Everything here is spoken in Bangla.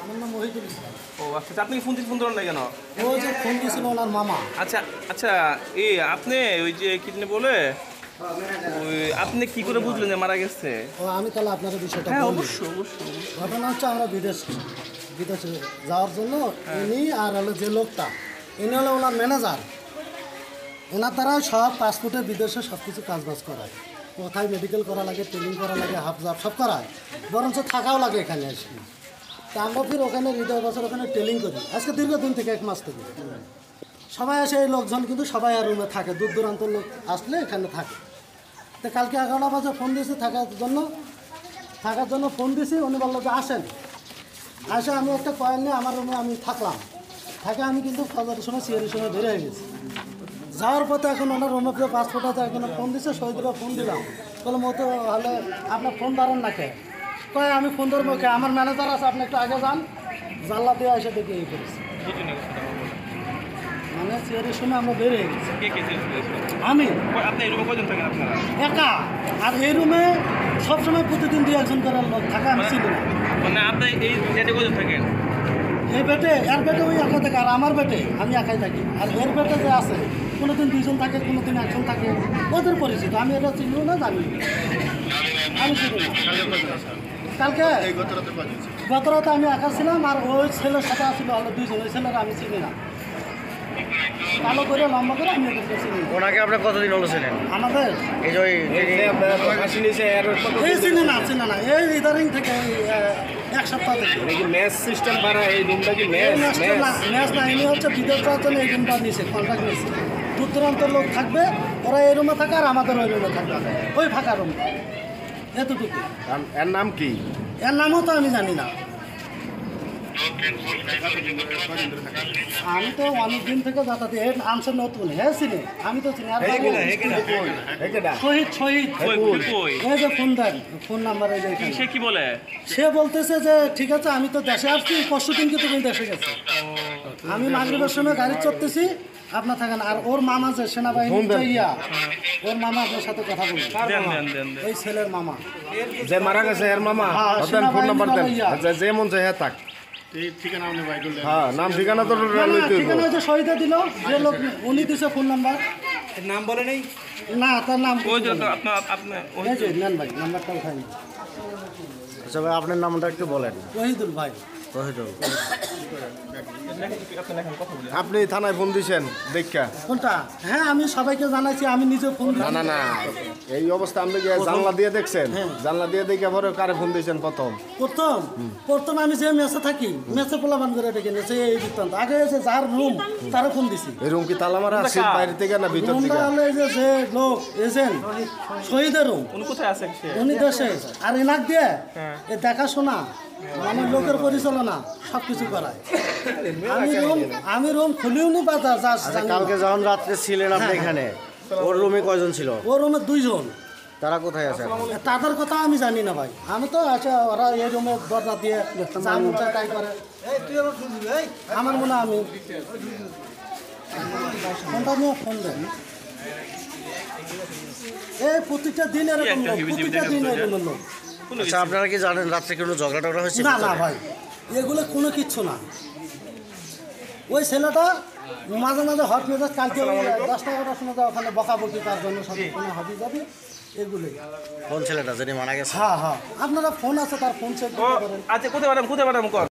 আমার নাম মহিদুল ইসলাম। ও আচ্ছা, আপনি ফোন ধরেন না কেন? ও যে ফোন দিয়েছিল ওনার মামা। আচ্ছা আচ্ছা, এই আপনি ওই যে কি জানি বলে, ওই আপনি কি করে বুঝলেন যে মারা গেছে? ও আমি তাহলে আপনার বিষয়টা হ্যাঁ বলি। অবশ্যই। ঘটনা হচ্ছে আমরা বিদেশে যাওয়ার জন্য ইনি আর হলো যে লোকটা, ইনি হলো ওনার ম্যানেজার। ওনার দ্বারা সব পাসপোর্টের বিদেশে সব কিছু কাজবাজ করায়, কোথায় মেডিকেল করা লাগে, ট্রেনিং করা লাগে, হাফ জাফ সব করায়, বরঞ্চ থাকাও লাগে এখানে এসে। তা আমরা ফির ওখানে হৃদয় বছর ওখানে ট্রেনিং করি আজকে দীর্ঘদিন থেকে, 1 মাস থেকে। সবাই আসে, এই লোকজন কিন্তু সবাই আর রুমে থাকে, দূর দূরান্ত লোক আসলে এখানে থাকে। তো কালকে 11টা বাজে ফোন দিয়েছি থাকার জন্য ফোন দিয়েছি। উনি বললো যে আসেন। আসে আমি একটা কয়েন নিয়ে আমার রুমে আমি থাকলাম। আমি কিন্তু ফজরের সময় সিয়ারির সময় বের হয়ে গেছি। যাওয়ার পথে এখন ওনার রুমে যে পাসপোর্ট আছে এখন ফোন দিচ্ছে, শহীদরা ফোন দিলাম, বললাম ও তো হলে আপনার ফোন ধরেন না কে? কয় আমি ফোন ধরবো কে, আমার ম্যানেজার আছে, আপনি একটু আগে যান। জানলা দিয়ে এসে দেখে এই করেছি, মানে সিয়ারির সময় আমরা বের হয়ে গেছি। আমি একা, আর এই রুমে সবসময় প্রতিদিন 2-1 করে লোক থাকে, আমি চিনি না। মানে আপনি এই বেডে কজন থাকেন? এই বেটে, এর বেটে ওই একা থাকে, আর আমার বেটে আমি একাই থাকি। আর এর বেটে যে আছে কোনোদিন 2জন থাকে, কোনোদিন 1জন থাকে, ওদের পরিচিত। আমি এটা চিনিও না, জানি না, আমি চিনি না। কালকে গত রাতে আমি একা ছিলাম, আর ওই ছেলের সাথে আসছিল হলো 2জন, ওই ছেলেরা আমি চিনি না। কালো করে লম্বা করে আমি ওদেরকে চিনি। ওনাকে আপনার কতদিন হলো ছিলেন? আমাদের এই যে এই চিনি না, এই ইদারিং থেকে 1 সপ্তাহ থেকে। ম্যাচ সিস্টেম বাড়া, এই রুমটা কি ম্যাচ না, ইনি হচ্ছে বিদেশ যাওয়ার জন্য এই রুমটা নিয়েছে, কন্ট্রাক্ট নিয়েছে। দূর দূরান্তের লোক থাকবে, ওরা এই রুমে থাকে, আর আমাদের ওই রুমে থাকবে, ওই ফাঁকা রুম, এতটুকু। এর নাম কি? এর নামও তো আমি জানি না। আমি তো অনেক দিন থেকে যাতায়াত, এর আনসার নতুন, হ্যাঁ চিনি, আমি তো চিনি। আর শহীদ এই যে ফোন দেন, ফোন নাম্বার এই যে এখানে। সে কি বলে? সে বলতেছে যে ঠিক আছে, আমি তো দেশে আসছি, পরশু দিন কি তুমি দেশে গেছো। আমি মাগরিবের সময় গাড়ি চড়তেছি, আপনার থাকেন। আর ওর মামা যে সেনাবাহিনী ইয়া, ওর মামা আপনার সাথে কথা বলছে, ওই ছেলের মামা যে মারা গেছে এর মামা, ফোন নাম্বার দেন, যে মন চায় থাক। হ্যাঁ, নাম ঠিকানা তো ঠিকানা যে শহীদে দিল, যে লোক উনি দিছে ফোন নাম্বার, নাম বলে নেই না তার নাম আপনার নেন ভাই, নাম্বারটা উঠাই। আচ্ছা ভাই, আপনার নামটা একটু বলেন। ওহিদুল ভাই। আপনি থানায় ফোন দিয়েছেন দেখা? কোনটা? হ্যাঁ, আমি সবাইকে জানাইছি, আমি নিজে ফোন দিই। না, এই অবস্থা আপনি কি জানলা দিয়ে দেখছেন? জানলা দিয়ে দেখে পরে কারে ফোন দিয়েছেন প্রথম আমি যে মেসে থাকি, মেসে পোলাবান করে ডেকে নিয়েছে এই বৃত্তান্ত। আগে এসে যার রুম তারা ফোন দিছি। এই রুম কি তালা মারা আছে বাইরে থেকে না ভিতর থেকে? হলো এই যে লোক এজেন্ট শহীদের রুম, উনি কোথায় আছে? উনি দেশে। আর এনাক দিয়ে এ দেখাশোনা, মানে লোকের পরিচালনা সবকিছু করায়। আমি রুম খুলিও নি বাজার। কালকে যখন রাত্রে ছিলেন আপনি এখানে, ওর রুমে কয়জন ছিল? ওর রুমে 2জন। তারা কোথায় আছে? তাদের কথা আমি জানি না ভাই, আমি তো আছে, ওরা এই রুমে দরজা দিয়ে তাই করে। আমার মনে হয় আমি ফোনটা নিয়ে ফোন দেন, এই প্রত্যেকটা দিন এরকম লোক, প্রত্যেকটা দিন এরকম লোক। আচ্ছা, আপনারা কি জানেন রাত্রে কোনো ঝগড়া টগড়া হয়েছে? না ভাই, এগুলো কোনো কিচ্ছু না। ওই ছেলেটা মাঝে মাঝে হট মেজাজ, কালকে 10-11টার সময় ওখানে বকাবকি তার জন্য সব কোনো হবি যাবে এগুলোই। কোন ছেলেটা যিনি মারা গেছে? হ্যাঁ, আপনারা ফোন আছে, তার ফোন চেক করতে পারেন। আচ্ছা, কোথায় ম্যাডাম কর